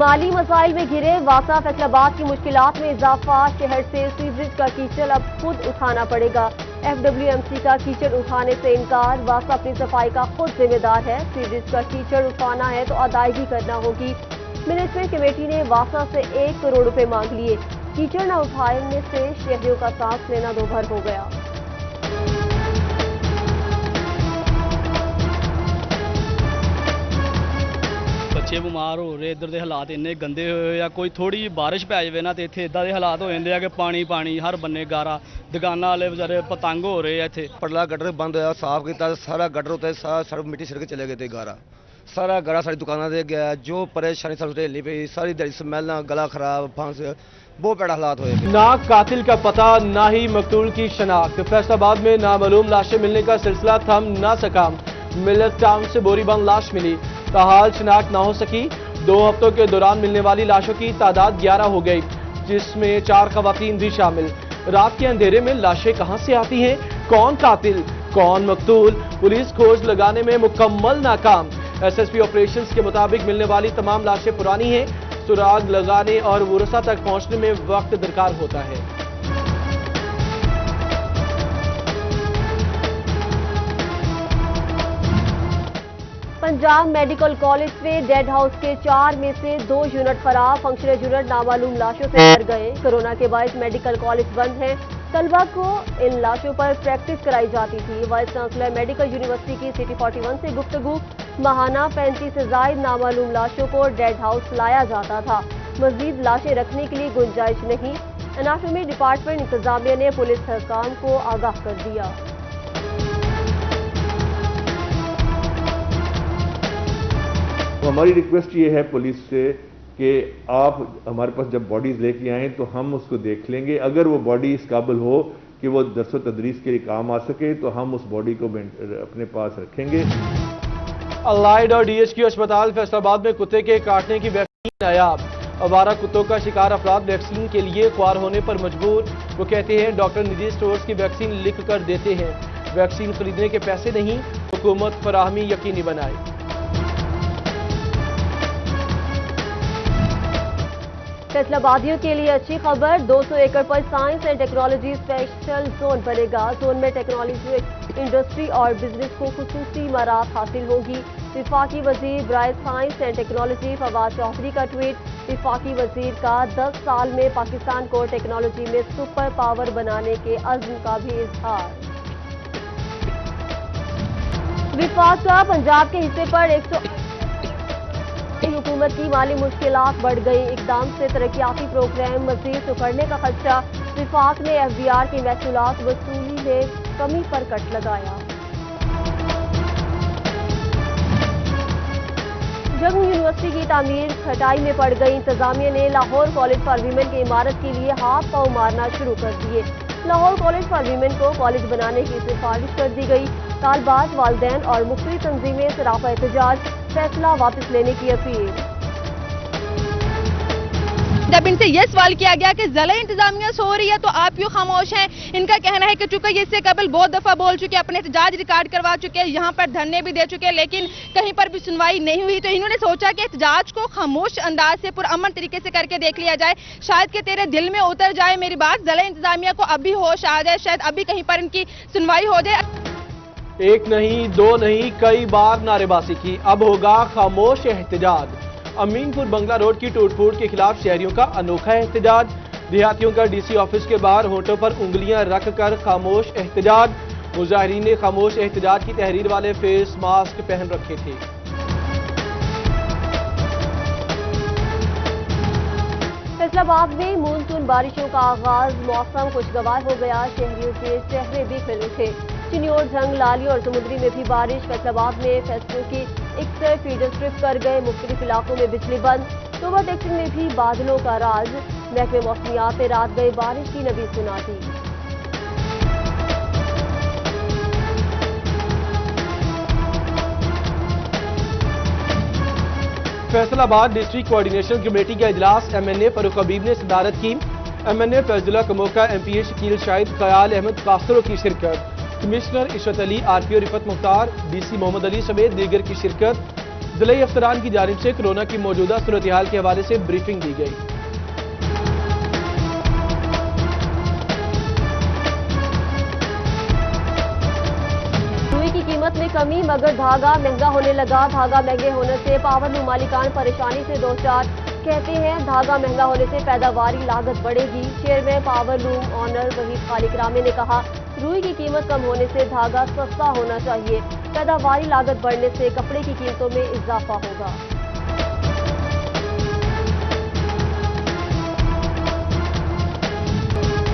माली मसाइल में घिरे वासा फैसलाबाद की मुश्किलात में इजाफा। शहर से सीवरेज का कीचड़ अब खुद उठाना पड़ेगा। FWMC का कीचड़ उठाने से इनकार। वासा अपनी सफाई का खुद जिम्मेदार है। सीवरेज का कीचड़ उठाना है तो अदायगी करना होगी। मैनेजमेंट कमेटी ने वासा से 1 करोड़ रुपए मांग लिए। कीचड़ न उठाने से शहरियों का सांस लेना दोभर हो गया। बच्चे बीमार हो रहे, इधर के हालात इन्ने गंदे होए या कोई थोड़ी बारिश पै जाए ना तो इत्थे इदां दे हालात हो जाते हैं कि पानी पानी हर बन्ने गारा। दुकानां वाले बेचारे पतंग हो रहे हैं। इत्थे पटला गटर बंद होया, साफ किया, सारा गटर उत्ते सारा सड़क मिट्टी सड़क चले गए थे। गारा सारा गारा सारी दुकानों से गया। जो परेशानी सारी झेलनी पई, सारी दिहाड़ी स्मैल, गला खराब, फांस, बहुत बड़ा हालात हुए। ना कातिल का पता ना ही मकतूल की शनाख्त। फैसलाबाद में नामालूम लाशें मिलने का सिलसिला थम ना सका। मिलत टाउन से बोरीबंद लाश मिली, ताहाल शनाख्त ना हो सकी। 2 हफ्तों के दौरान मिलने वाली लाशों की तादाद 11 हो गई, जिसमें 4 खवातीन भी शामिल। रात के अंधेरे में लाशें कहां से आती हैं? कौन कातिल, कौन मकतूल? पुलिस खोज लगाने में मुकम्मल नाकाम। SSP ऑपरेशंस के मुताबिक मिलने वाली तमाम लाशें पुरानी हैं। सुराग लगाने और वरसा तक पहुंचने में वक्त दरकार होता है। पंजाब मेडिकल कॉलेज में डेड हाउस के 4 में से 2 यूनिट खराब। फंक्शनल यूनिट नामालूम लाशों से भर गए। कोरोना के बायस मेडिकल कॉलेज बंद है। तलबा को इन लाशों पर प्रैक्टिस कराई जाती थी। वाइस चांसलर मेडिकल यूनिवर्सिटी की सिटी 41 से गुफ्तगू। माहाना 35 से जायद नामालूम लाशों को डेड हाउस लाया जाता था। मजीद लाशें रखने के लिए गुंजाइश नहीं। एनाटॉमी डिपार्टमेंट इंतजामिया ने पुलिस हकाम को आगाह कर दिया। हमारी रिक्वेस्ट ये है पुलिस से कि आप हमारे पास जब बॉडीज़ लेके आएँ तो हम उसको देख लेंगे। अगर वो बॉडी इस काबिल हो कि वो दरस व तदरीस के लिए काम आ सके तो हम उस बॉडी को अपने पास रखेंगे। अलाइड और DHQ अस्पताल फैसलाबाद में कुत्ते के काटने की वैक्सीन नायाब। आवारा कुत्तों का शिकार अफराद वैक्सीन के लिए ख्वार होने पर मजबूर। वो कहते हैं डॉक्टर निजी स्टोर्स की वैक्सीन लिख कर देते हैं। वैक्सीन खरीदने के पैसे नहीं, हुकूमत फराहमी यकीनी बनाए। फैसलाबादियों के लिए अच्छी खबर। 200 एकड़ पर science and technology special zone बनेगा। जोन में टेक्नोलॉजी, इंडस्ट्री और बिजनेस को खुसूसी मराहत हासिल होगी। विफाकी वजीर बराए science and technology Fawad Chaudhry का ट्वीट। विफाकी वजीर का 10 साल में पाकिस्तान को टेक्नोलॉजी में सुपर पावर बनाने के अज़्म का भी इजहार। विफाक का पंजाब के हिस्से पर 100 हुकूमत की माली मुश्किलात बढ़ गई। इकदाम से तरक्याती प्रोग्राम मजीद सुखड़ने का खदशा। विफाक ने FBR की महसूलात वसूली में कमी पर कट लगाया। जम्मू यूनिवर्सिटी की तामीर खटाई में पड़ गई। इंतजामिया ने लाहौर कॉलेज फॉर वीमेन की इमारत के लिए हाथ पांव मारना शुरू कर दिए। लाहौर कॉलेज फॉर वीमेन को कॉलेज बनाने की सिफारिश कर दी गई। तालबात, वालदैन और मुख्तलिफ तंजीमें सराफा एहतजाज। फैसला वापस लेने की अपील। जब इनसे ये सवाल किया गया कि ज़िला इंतजामिया सो रही है तो आप क्यों खामोश हैं, इनका कहना है कि चूंकि ये इससे कबल बहुत दफा बोल चुके, अपने एहतजाज रिकॉर्ड करवा चुके, यहाँ पर धरने भी दे चुके, लेकिन कहीं पर भी सुनवाई नहीं हुई। तो इन्होंने सोचा कि एहतजाज को खामोश अंदाज से पुरअमन तरीके से करके देख लिया जाए। शायद कि तेरे दिल में उतर जाए मेरी बात, ज़िला इंतजामिया को अभी होश आ जाए, शायद अभी कहीं पर इनकी सुनवाई हो जाए। 1 नहीं 2 नहीं कई बार नारेबाजी की, अब होगा खामोश एहतजाज। अमीनपुर बंगला रोड की टूट फूट के खिलाफ शहरियों का अनोखा एहतजाज। देहातियों का DC ऑफिस के बाहर होंठों पर उंगलियां रख कर खामोश एहतजाज। मुजाहिरीन ने खामोश एहतजाज की तहरीर वाले फेस मास्क पहन रखे थे। फैसलाबाद में मानसून बारिशों का आगाज। मौसम खुशगवार हो गया। शहरियों के चेहरे भी खिल उठे। चिन्योर, झंग, लाली और समुद्री में भी बारिश। फैसलाबाद में फैसलों की 61 फीडर स्ट्रिप कर गए। मुख्तलिफ इलाकों में बिजली बंद। सुबह टेक्सिंग में भी बादलों का राज। महकमे मौसमियात ने रात गए बारिश की नबी सुना दी। फैसलाबाद डिस्ट्रिक्ट कोऑर्डिनेशन कमेटी का इजलास MNA फरूख हबीब ने सदारत की। MNA फैजुल्ला कमोका, MPA शकील शाहिद, ख्याल अहमद कासरो की शिरकत। Commissioner Ishrat Ali, RPO Rifat Mukhtar, DC Mohammad Ali समेत दीगर की शिरकत। ضلعی افسران کی جانب سے کورونا کی موجودہ صورتحال کے حوالے سے بریفنگ دی گئی۔ قیمت میں کمی مگر دھاگا مہنگا ہونے لگا۔ دھاگا مہنگے ہونے سے پاور لوم مالکان پریشانی سے دوچار، کہتے ہیں دھاگا مہنگا ہونے سے پیداواری لاگت بڑھے گی۔ Chairman power loom owner Waheed Khaliq Rami نے کہا روئی کی قیمت کم ہونے سے دھاگا سستا ہونا چاہیے، پیداواری لاگت بڑھنے سے کپڑے کی قیمتوں میں اضافہ ہوگا۔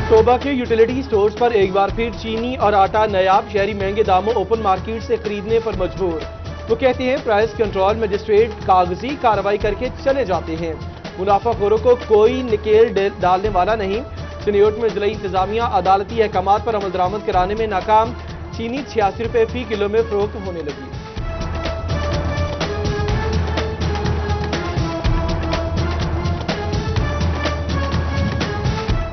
توبہ کے یوٹیلیٹی سٹورز پر ایک بار پھر چینی اور آٹا نایاب، شہری مہنگے داموں اوپن مارکیٹ سے خریدنے پر مجبور۔ وہ کہتے ہیں پرائس کنٹرول مجسٹریٹ کاغذی کارروائی کر کے چلے جاتے ہیں، منافع خوروں کو کوئی نکیل ڈالنے والا نہیں۔ سنیوٹ میں ضلعی انتظامیہ عدالتی احکامات پر عمل درآمد کرانے میں ناکام، چینی 86 روپے فی کلو میں فروخت ہونے لگی۔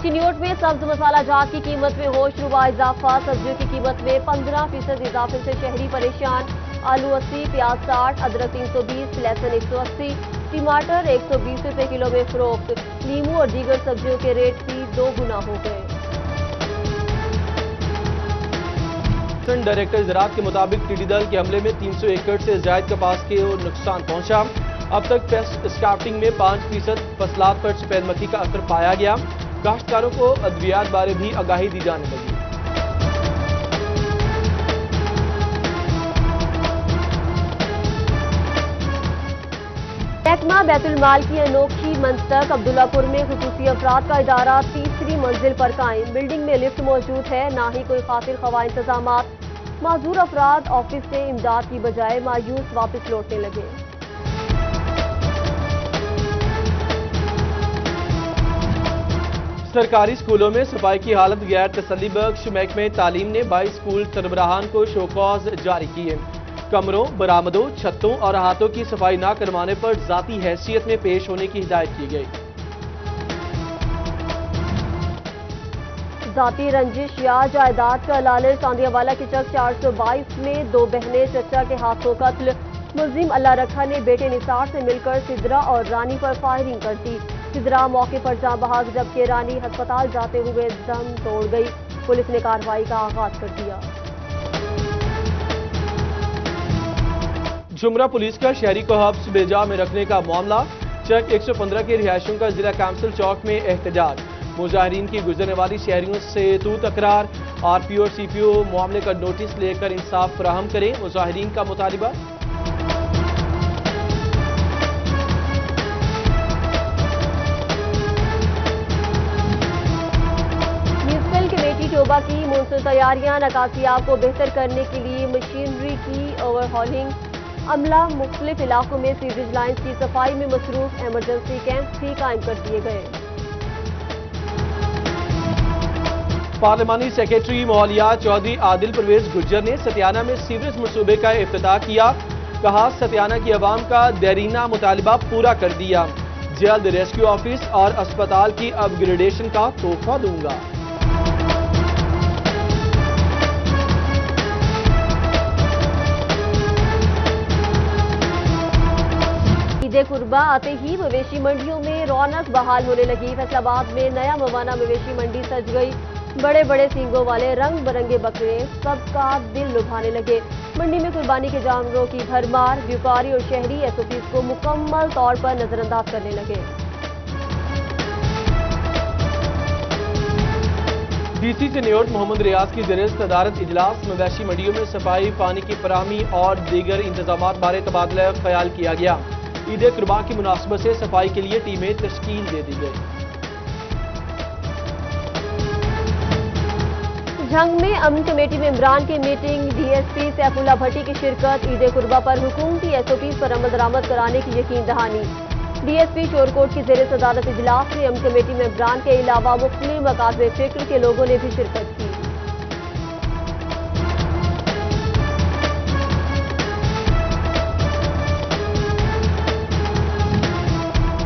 چنیوٹ میں سبز مسالہ جات کی قیمت میں ہوش ربا اضافہ، سبزیوں کی قیمت میں 15% اضافے سے شہری پریشان۔ آلو 80، پیاز 60، ادرک 320، لہسن 180، ٹماٹر 120 روپے کلو میں فروخت۔ لیموں اور دیگر سبزیوں کے ریٹ بھی 2 گنا ہو گئے۔ ڈائریکٹر زراعت کے مطابق ٹڈی دل کے حملے میں 300 ایکڑ سے زائد کپاس کے نقصان پہنچا۔ اب تک پیسٹ اسکاؤٹنگ میں 5% فصلات پر سفید مکھی کا اثر پایا گیا۔ کاشتکاروں کو ادویات بارے بھی آگاہی دی جانے لگی۔ محکمہ بیت المال کی انوکھی منطق عبداللہ پور میں خصوصی افراد کا ادارہ 3ری منزل پر قائم، بلڈنگ میں لفٹ موجود ہے، نہ ہی کوئی خاطر خواہ انتظامات۔ معذور افراد آفس سے امداد کی بجائے مایوس واپس لوٹنے لگے۔ سرکاری اسکولوں میں صفائی کی حالت غیر تسلی بخش، محکمہ تعلیم نے 22 اسکول سربراہان کو شوکاز جاری کیے۔ کمروں، برآمدوں، چھتوں اور احاطوں کی صفائی نہ کروانے پر ذاتی حیثیت میں پیش ہونے کی ہدایت کی گئی۔ ذاتی رنجش یا جائیداد کا لالچ، چاندیا والا کی چک 422 میں 2 بہنیں چچا کے ہاتھوں قتل، ملزم اللہ رکھا نے بیٹے نثار سے مل کر سدرا اور رانی پر فائرنگ کر دی۔ سدرا موقع پر جاں بحق جبکہ رانی ہسپتال جاتے ہوئے دم توڑ گئی۔ پولیس نے کارروائی کا آغاز کر دیا۔ جمرہ پولیس کا شہری کو حبس بے جا میں رکھنے کا معاملہ، چک 115 کے رہائشیوں کا ضلع کونسل چوک میں احتجاج، مظاہرین کی گزرنے والی شہریوں سے تو تکرار، آر پی او اور سی پی او معاملے کا نوٹس لے کر انصاف فراہم کریں، مظاہرین کا مطالبہ۔ توبہ کی مونسون تیاریاں، نکاسیاب کو بہتر کرنے کے لیے مشینری کی اوور ہالنگ، عملہ مختلف علاقوں میں سیوریج لائنز کی صفائی میں مصروف، ایمرجنسی کیمپ بھی قائم کر دیے گئے۔ پارلیمانی سیکریٹری ماحولیات چودھری عادل پرویز گجر نے ستیانہ میں سیوریج منصوبے کا افتتاح کیا، کہا ستیانہ کی عوام کا دیرینہ مطالبہ پورا کر دیا، جلد ریسکیو آفس اور اسپتال کی اپ گریڈیشن کا تحفہ دوں گا۔ عید قربہ آتے ہی مویشی منڈیوں میں رونق بحال ہونے لگی۔ فیصل آباد میں نیا موانا مویشی منڈی سج گئی، بڑے بڑے سینگوں والے رنگ برنگے بکرے سب کا دل لبھانے لگے۔ منڈی میں قربانی کے جانوروں کی بھرمار، بیوقاری اور شہری ایس او پیز کو مکمل طور پر نظر انداز کرنے لگے۔ ڈی سی سنیوٹ محمد ریاض کی زیر صدارت اجلاس، مویشی منڈیوں میں صفائی، پانی کی فراہمی اور دیگر انتظامات بارے تبادلہ خیال کیا گیا۔ عید قربان کی مناسبت سے صفائی کے لیے ٹیمیں تشکیل دے دی گئی۔ جھنگ میں امن کمیٹی ممبران کی meeting, D S P Saifullah Bhatti کی شرکت، عید قربہ پر حکومتی ایس او پیز پر عمل درآمد کرانے کی یقین دہانی۔ ڈی ایس پی شورکوٹ کی زیر صدارت اجلاس میں امن کمیٹی ممبران کے علاوہ مختلف مقاصد فکر کے لوگوں نے بھی شرکت کی۔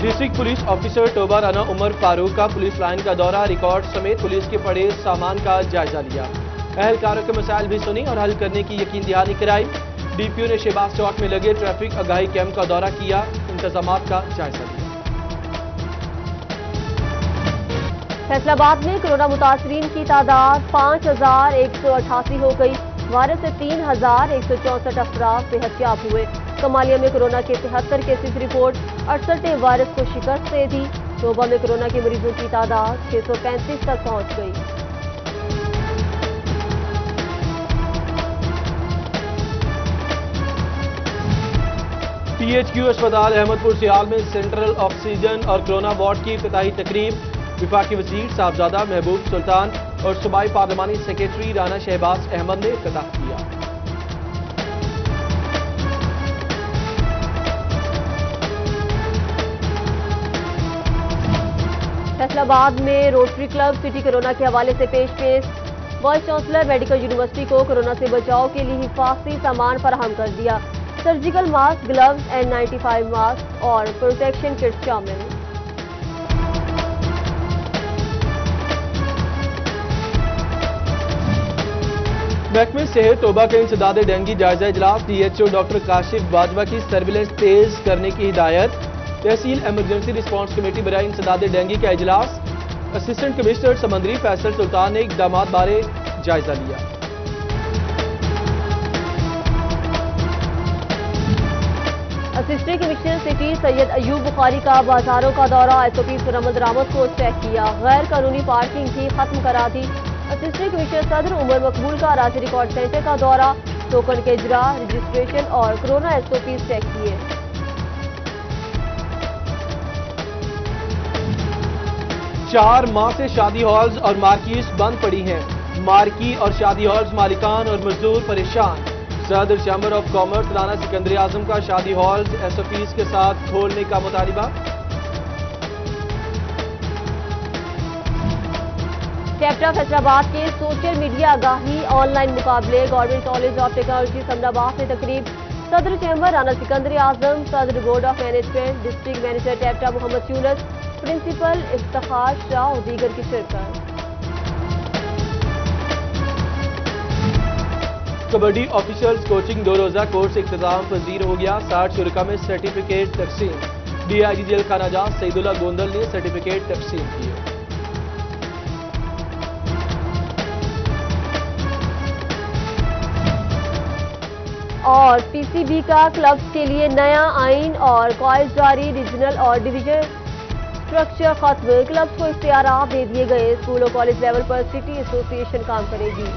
ڈسٹرکٹ پولیس آفیسر توبہ رانا عمر فاروق کا پولیس لائن کا دورہ، ریکارڈ سمیت پولیس کے پڑے سامان کا جائزہ لیا، اہلکاروں کے مسائل بھی سنی اور حل کرنے کی یقین دہانی کرائی۔ DPO ने शहबाज चौक में लगे ट्रैफिक आगाही कैंप का दौरा किया, इंतजामात का जायजा लिया। फैसलाबाद में कोरोना मुतासरीन की तादाद 5,188 हो गई। वायरस से 3,164 अफराद सेहतयाब हुए। कमालिया में कोरोना के 73 केसेस रिपोर्ट, 68 ने वायरस को शिकस्त दे दी। शोबा में कोरोना के मरीजों की तादाद 635 तक पहुंच गई। THQ अस्पताल अहमदपुर सियाल में सेंट्रल ऑक्सीजन और कोरोना वार्ड की इफ्तिताही तकरीब विफाकी वज़ीर साहबजादा महबूब सुल्तान और सूबाई पार्लिमानी सेक्रेटरी राना शहबाज अहमद ने इफ्तिताह किया। फैसलाबाद में रोटरी क्लब सिटी कोरोना के हवाले से पेश। वाइस चांसलर मेडिकल यूनिवर्सिटी को कोरोना से बचाव के लिए हिफाजती सामान फराहम कर दिया। Surgical mask, gloves, N95 mask और प्रोटेक्शन किट शामिल। महकमे सेहत तोबा के इंसदाद डेंगू जायजा इजलास। DHO डॉक्टर काशिफ बाजवा की सर्विलेंस तेज करने की हिदायत। तहसील एमरजेंसी रिस्पांस कमेटी बराए इंसदाद डेंगू का इजलास। असिस्टेंट कमिश्नर समंदरी फैसल सुल्तान ने इकदामात बारे जायजा लिया। Assistant commissioner city Syed Ayub Bukhari का बाजारों का दौरा। SOP पर अमल दरामद को चेक किया। गैर कानूनी पार्किंग भी खत्म करा दी। असिस्टेंट कमिश्नर सदर उमर मकबूल का राजी रिकॉर्ड सेंटर का दौरा। टोकन के इजरा, रजिस्ट्रेशन और कोरोना SOP चेक किए। चार माह से शादी हॉल्स और मार्कीज बंद पड़ी हैं। मार्की और शादी हॉल्स मालिकान और मजदूर परेशान। सदर chamber of commerce Rana Sikandar Azam का शादी हॉल्स SOPs के साथ खोलने का मुतालिबा। चैप्टर फैसलाबाद के सोशल मीडिया आगाही ऑनलाइन मुकाबले। Government college of technology Samdabad में तकरीब। सदर चैम्बर राना सिकंदर आजम, सदर board of management, district manager टैप्टा मोहम्मद यूनस, प्रिंसिपल इफ्तिखार शाह और दीगर की शिरकत। कबड्डी ऑफिशियल्स कोचिंग 2 रोजा कोर्स इख्तिताम पजीर हो गया। 60 शुरका में सर्टिफिकेट तकसीम। DIG जेल खाना जाज सईदुल्ला गोंदल ने सर्टिफिकेट तकसीम किए। और PCB का क्लब्स के लिए नया आइन और कॉइज जारी। रीजनल और डिवीजन स्ट्रक्चर खत्म। क्लब्स को इख्तियारात दे दिए गए। स्कूल और कॉलेज लेवल पर सिटी एसोसिएशन काम करेगी।